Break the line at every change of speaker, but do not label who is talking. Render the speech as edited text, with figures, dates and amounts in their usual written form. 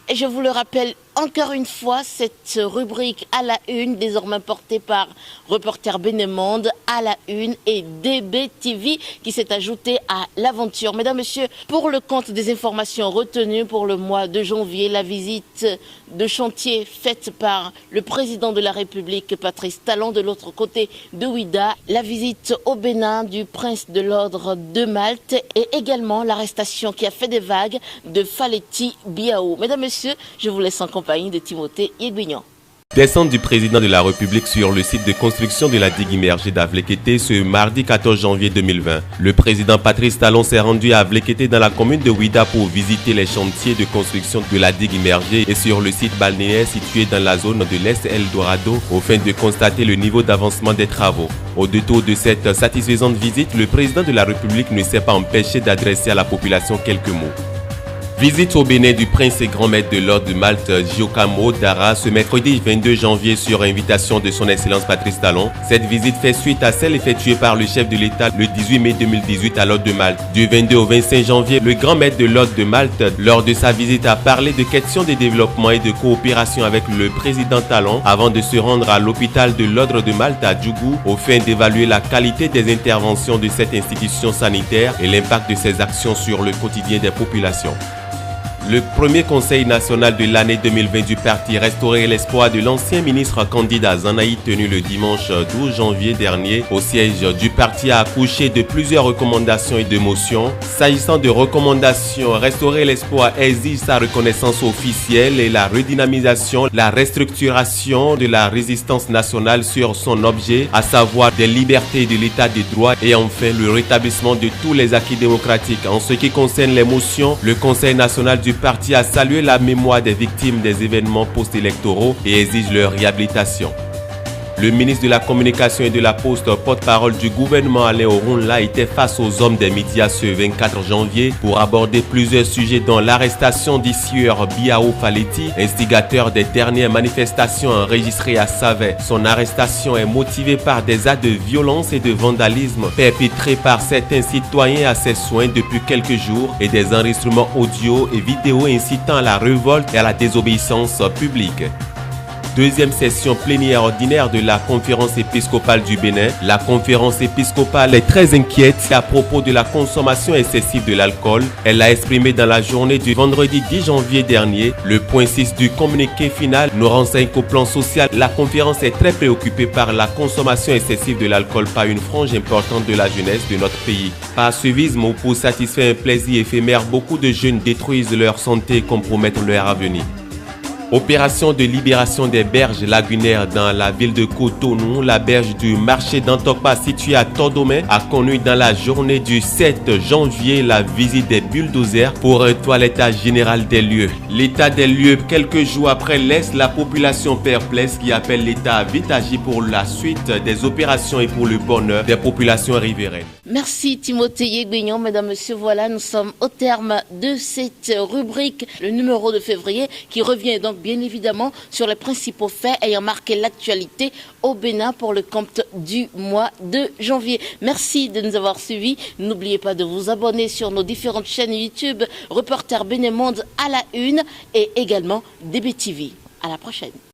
Et je vous le rappelle encore une fois, cette rubrique à la une, désormais portée par Reporter Bénémonde à la une et DBTV qui s'est ajouté à l'aventure. Mesdames, Messieurs, pour le compte des informations retenues pour le mois de janvier, la visite de chantier faite par le président de la République, Patrice Talon, de l'autre côté de Ouidah, la visite au Bénin du prince de l'ordre de Malte et également l'arrestation qui a fait des vagues de Faleti Biao. Mesdames, Messieurs, je vous laisse en compagnie de Timothée Yeguignan.
Descente du président de la République sur le site de construction de la digue immergée d'Avlekété ce mardi 14 janvier 2020. Le président Patrice Talon s'est rendu à Avlekété dans la commune de Ouidah pour visiter les chantiers de construction de la digue immergée et sur le site balnéaire situé dans la zone de l'Est Eldorado afin de constater le niveau d'avancement des travaux. Au détour de cette satisfaisante visite, le président de la République ne s'est pas empêché d'adresser à la population quelques mots. Visite au Bénin du prince et grand maître de l'ordre de Malte, Giacomo Dara, ce mercredi 22 janvier sur invitation de son excellence Patrice Talon. Cette visite fait suite à celle effectuée par le chef de l'État le 18 mai 2018 à l'ordre de Malte. Du 22 au 25 janvier, le grand maître de l'ordre de Malte, lors de sa visite, a parlé de questions de développement et de coopération avec le président Talon avant de se rendre à l'hôpital de l'ordre de Malte à Djougou afin d'évaluer la qualité des interventions de cette institution sanitaire et l'impact de ses actions sur le quotidien des populations. Le premier conseil national de l'année 2020 du parti Restaurer l'espoir de l'ancien ministre candidat Zanaï tenu le dimanche 12 janvier dernier au siège du parti a accouché de plusieurs recommandations et de motions. S'agissant de recommandations, Restaurer l'espoir exige sa reconnaissance officielle et la redynamisation, la restructuration de la résistance nationale sur son objet, à savoir des libertés et de l'état de droit et enfin le rétablissement de tous les acquis démocratiques. En ce qui concerne les motions, le Conseil national du parti a salué la mémoire des victimes des événements post-électoraux et exige leur réhabilitation. Le ministre de la Communication et de la Poste, porte-parole du gouvernement Alain Orunla, était face aux hommes des médias ce 24 janvier pour aborder plusieurs sujets dont l'arrestation d'Issieur Biao Faleti, instigateur des dernières manifestations enregistrées à Savet. Son arrestation est motivée par des actes de violence et de vandalisme perpétrés par certains citoyens à ses soins depuis quelques jours et des enregistrements audio et vidéo incitant à la révolte et à la désobéissance publique. Deuxième session plénière ordinaire de la conférence épiscopale du Bénin. La conférence épiscopale est très inquiète à propos de la consommation excessive de l'alcool. Elle l'a exprimé dans la journée du vendredi 10 janvier dernier. Le point 6 du communiqué final nous renseigne qu'au plan social, la conférence est très préoccupée par la consommation excessive de l'alcool par une frange importante de la jeunesse de notre pays. Par suivisme ou pour satisfaire un plaisir éphémère, beaucoup de jeunes détruisent leur santé et compromettent leur avenir. Opération de libération des berges lagunaires dans la ville de Cotonou. La berge du marché d'Antokpa située à Tordomé a connu dans la journée du 7 janvier la visite des bulldozers pour un toilettage général des lieux. L'état des lieux, quelques jours après, laisse la population perplexe qui appelle l'État à vite agir pour la suite des opérations et pour le bonheur des populations riveraines.
Merci Timothée Yeguignan. Mesdames, Messieurs, voilà, nous sommes au terme de cette rubrique, le numéro de février, qui revient donc bien évidemment sur les principaux faits ayant marqué l'actualité au Bénin pour le compte du mois de janvier. Merci de nous avoir suivis. N'oubliez pas de vous abonner sur nos différentes chaînes YouTube, Reporter Bénémonde à la une et également DBTV. À la prochaine.